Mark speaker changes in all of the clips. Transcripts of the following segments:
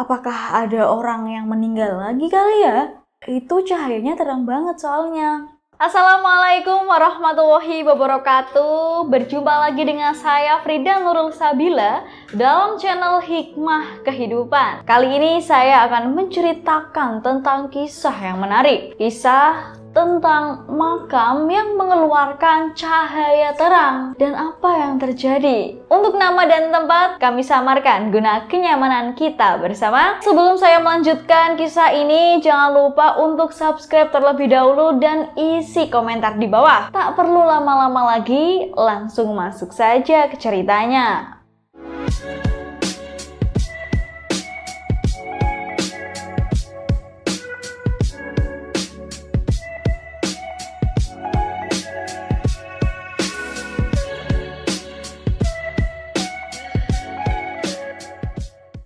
Speaker 1: Apakah ada orang yang meninggal lagi kali ya? Itu cahayanya terang banget soalnya. Assalamualaikum warahmatullahi wabarakatuh. Berjumpa lagi dengan saya Frida Nurul Sabila dalam channel Hikmah Kehidupan. Kali ini saya akan menceritakan tentang kisah yang menarik. Kisah tentang makam yang mengeluarkan cahaya terang dan apa yang terjadi. Untuk nama dan tempat kami samarkan guna kenyamanan kita bersama. Sebelum saya melanjutkan kisah ini, jangan lupa untuk subscribe terlebih dahulu dan isi komentar di bawah. Tak perlu lama-lama lagi, langsung masuk saja ke ceritanya.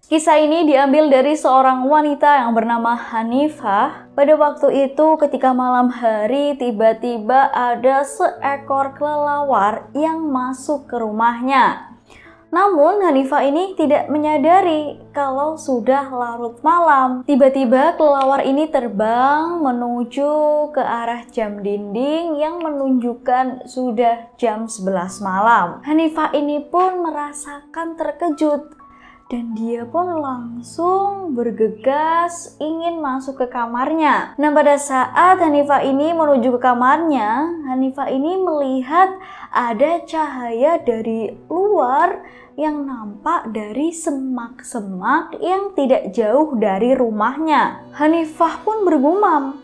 Speaker 1: Kisah ini diambil dari seorang wanita yang bernama Hanifah. Pada waktu itu ketika malam hari tiba-tiba ada seekor kelelawar yang masuk ke rumahnya. Namun Hanifah ini tidak menyadari kalau sudah larut malam. Tiba-tiba kelelawar ini terbang menuju ke arah jam dinding yang menunjukkan sudah jam 11 malam. Hanifah ini pun merasakan terkejut. Dan dia pun langsung bergegas ingin masuk ke kamarnya. Nah, pada saat Hanifah ini menuju ke kamarnya, Hanifah ini melihat ada cahaya dari luar yang nampak dari semak-semak yang tidak jauh dari rumahnya. Hanifah pun bergumam,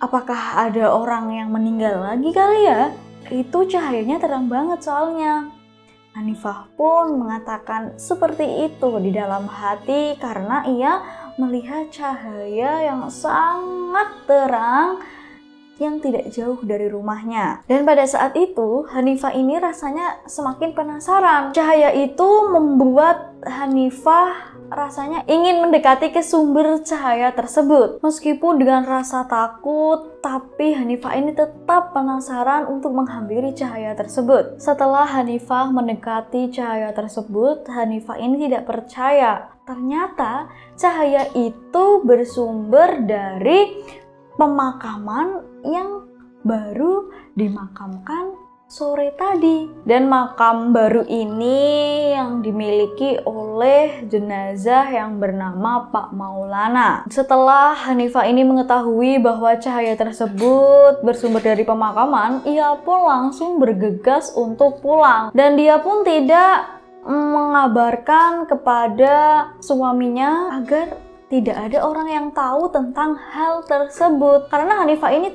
Speaker 1: apakah ada orang yang meninggal lagi kali ya? Itu cahayanya terang banget soalnya. Hanifah pun mengatakan seperti itu di dalam hati karena ia melihat cahaya yang sangat terang yang tidak jauh dari rumahnya. Dan pada saat itu Hanifah ini rasanya semakin penasaran. Cahaya itu membuat Hanifah rasanya ingin mendekati ke sumber cahaya tersebut. Meskipun dengan rasa takut, tapi Hanifah ini tetap penasaran untuk menghampiri cahaya tersebut. Setelah Hanifah mendekati cahaya tersebut, Hanifah ini tidak percaya. Ternyata cahaya itu bersumber dari pemakaman yang baru dimakamkan sore tadi. Dan makam baru ini yang dimiliki oleh jenazah yang bernama Pak Maulana. Setelah Hanifah ini mengetahui bahwa cahaya tersebut bersumber dari pemakaman, ia pun langsung bergegas untuk pulang. Dan dia pun tidak mengabarkan kepada suaminya agar tidak ada orang yang tahu tentang hal tersebut. Karena Hanifah ini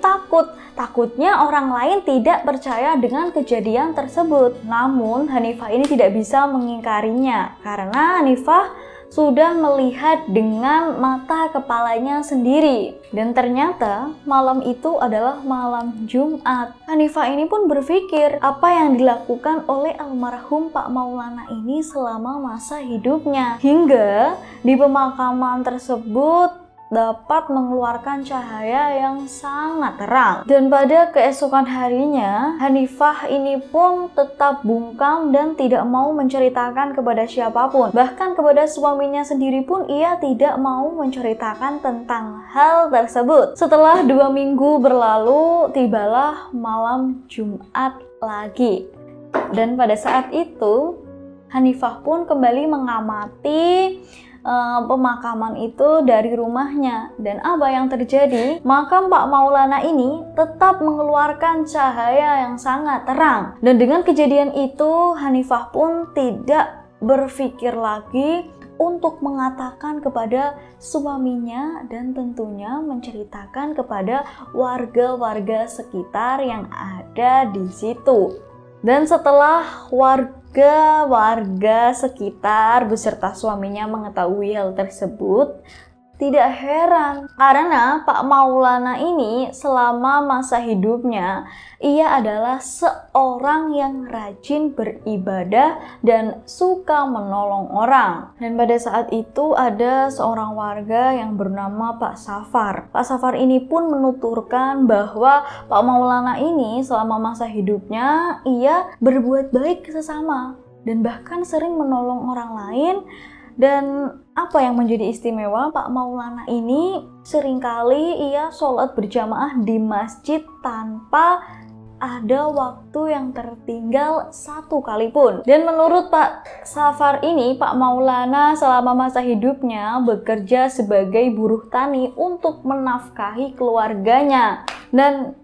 Speaker 1: takutnya orang lain tidak percaya dengan kejadian tersebut. Namun Hanifah ini tidak bisa mengingkarinya karena Hanifah sudah melihat dengan mata kepalanya sendiri. Dan ternyata malam itu adalah malam Jumat. Hanifah ini pun berpikir apa yang dilakukan oleh almarhum Pak Maulana ini selama masa hidupnya. Hingga di pemakaman tersebut dapat mengeluarkan cahaya yang sangat terang. Dan pada keesokan harinya, Hanifah ini pun tetap bungkam dan tidak mau menceritakan kepada siapapun. Bahkan kepada suaminya sendiri pun ia tidak mau menceritakan tentang hal tersebut. Setelah 2 minggu berlalu, tibalah malam Jumat lagi. Dan pada saat itu, Hanifah pun kembali mengamati pemakaman itu dari rumahnya. Dan apa yang terjadi? Makam Pak Maulana ini tetap mengeluarkan cahaya yang sangat terang. Dan dengan kejadian itu Hanifah pun tidak berpikir lagi untuk mengatakan kepada suaminya dan tentunya menceritakan kepada warga-warga sekitar yang ada di situ. Dan setelah warga sekitar beserta suaminya mengetahui hal tersebut, tidak heran karena Pak Maulana ini selama masa hidupnya ia adalah seorang yang rajin beribadah dan suka menolong orang. Dan pada saat itu ada seorang warga yang bernama Pak Safar. Pak Safar ini pun menuturkan bahwa Pak Maulana ini selama masa hidupnya ia berbuat baik ke sesama dan bahkan sering menolong orang lain Dan apa yang menjadi istimewa, Pak Maulana ini seringkali ia sholat berjamaah di masjid tanpa ada waktu yang tertinggal satu kali pun. Dan menurut Pak Safar ini, Pak Maulana selama masa hidupnya bekerja sebagai buruh tani untuk menafkahi keluarganya. Dan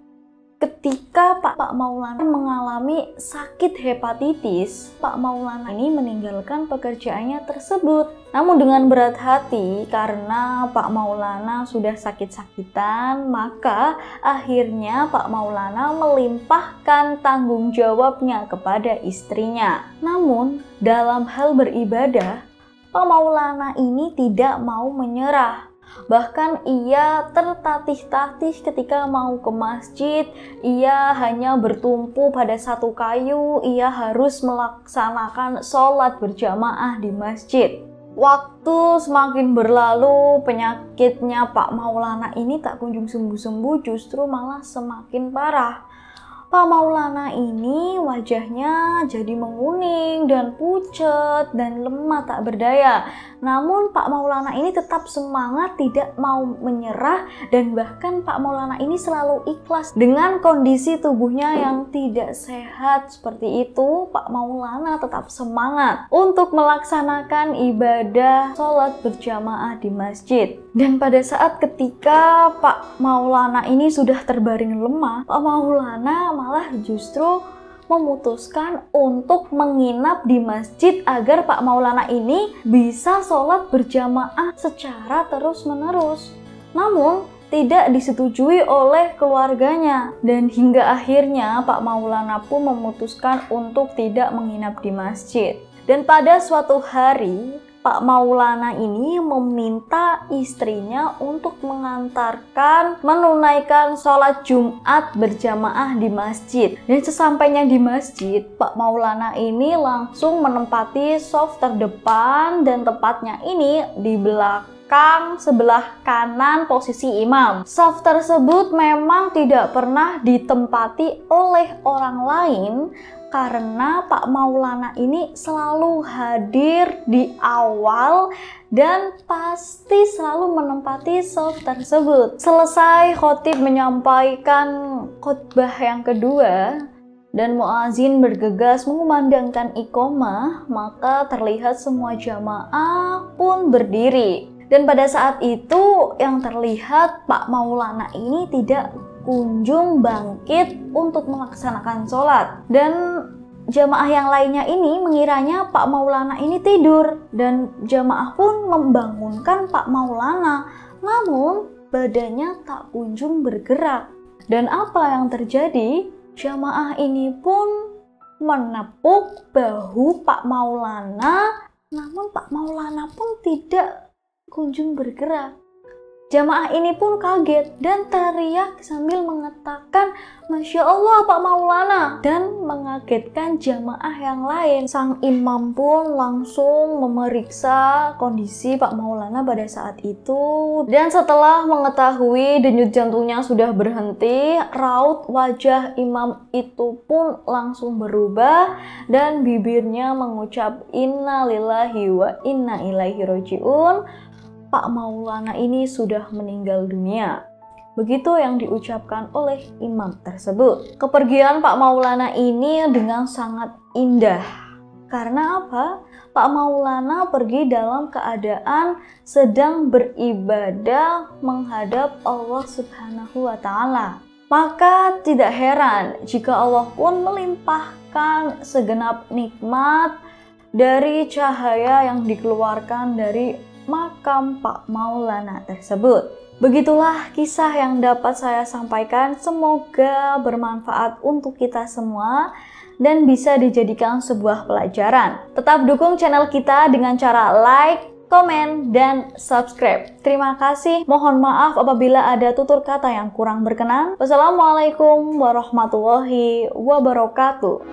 Speaker 1: ketika Pak Maulana mengalami sakit hepatitis, Pak Maulana ini meninggalkan pekerjaannya tersebut. Namun dengan berat hati karena Pak Maulana sudah sakit-sakitan, maka akhirnya Pak Maulana melimpahkan tanggung jawabnya kepada istrinya. Namun dalam hal beribadah, Pak Maulana ini tidak mau menyerah. Bahkan ia tertatih-tatih ketika mau ke masjid, ia hanya bertumpu pada satu kayu, ia harus melaksanakan sholat berjamaah di masjid. Waktu semakin berlalu, penyakitnya Pak Maulana ini tak kunjung sembuh-sembuh, justru malah semakin parah. Pak Maulana ini wajahnya jadi menguning dan pucat dan lemah tak berdaya. Namun Pak Maulana ini tetap semangat, tidak mau menyerah, dan bahkan Pak Maulana ini selalu ikhlas dengan kondisi tubuhnya yang tidak sehat seperti itu. Pak Maulana tetap semangat untuk melaksanakan ibadah sholat berjamaah di masjid. Dan pada saat ketika Pak Maulana ini sudah terbaring lemah, Pak Maulana malah justru memutuskan untuk menginap di masjid agar Pak Maulana ini bisa sholat berjamaah secara terus-menerus. Namun tidak disetujui oleh keluarganya, dan hingga akhirnya Pak Maulana pun memutuskan untuk tidak menginap di masjid. Dan pada suatu hari Pak Maulana ini meminta istrinya untuk menunaikan sholat Jumat berjamaah di masjid. Dan sesampainya di masjid, Pak Maulana ini langsung menempati shaf terdepan, dan tepatnya ini di belakang sebelah kanan posisi imam. Shaf tersebut memang tidak pernah ditempati oleh orang lain, karena Pak Maulana ini selalu hadir di awal dan pasti selalu menempati shaf tersebut. Selesai khotib menyampaikan khutbah yang kedua dan muazin bergegas mengumandangkan iqomah, maka terlihat semua jamaah pun berdiri. Dan pada saat itu yang terlihat Pak Maulana ini tidak kunjung bangkit untuk melaksanakan sholat, dan jamaah yang lainnya ini mengiranya Pak Maulana ini tidur, dan jamaah pun membangunkan Pak Maulana, namun badannya tak kunjung bergerak. Dan apa yang terjadi? Jamaah ini pun menepuk bahu Pak Maulana, namun Pak Maulana pun tidak kunjung bergerak. Jamaah ini pun kaget dan teriak sambil mengatakan, "Masya Allah Pak Maulana," dan mengagetkan jamaah yang lain. Sang imam pun langsung memeriksa kondisi Pak Maulana pada saat itu, dan setelah mengetahui denyut jantungnya sudah berhenti, raut wajah imam itu pun langsung berubah dan bibirnya mengucap "Inna lillahi wa inna ilaihi roji'un." Pak Maulana ini sudah meninggal dunia. Begitu yang diucapkan oleh imam tersebut. Kepergian Pak Maulana ini dengan sangat indah. Karena apa? Pak Maulana pergi dalam keadaan sedang beribadah menghadap Allah Subhanahu wa Ta'ala. Maka tidak heran jika Allah pun melimpahkan segenap nikmat dari cahaya yang dikeluarkan dari makam Pak Maulana tersebut. Begitulah kisah yang dapat saya sampaikan. Semoga bermanfaat untuk kita semua dan bisa dijadikan sebuah pelajaran. Tetap dukung channel kita dengan cara like, komen, dan subscribe. Terima kasih. Mohon maaf apabila ada tutur kata yang kurang berkenan. Wassalamualaikum warahmatullahi wabarakatuh.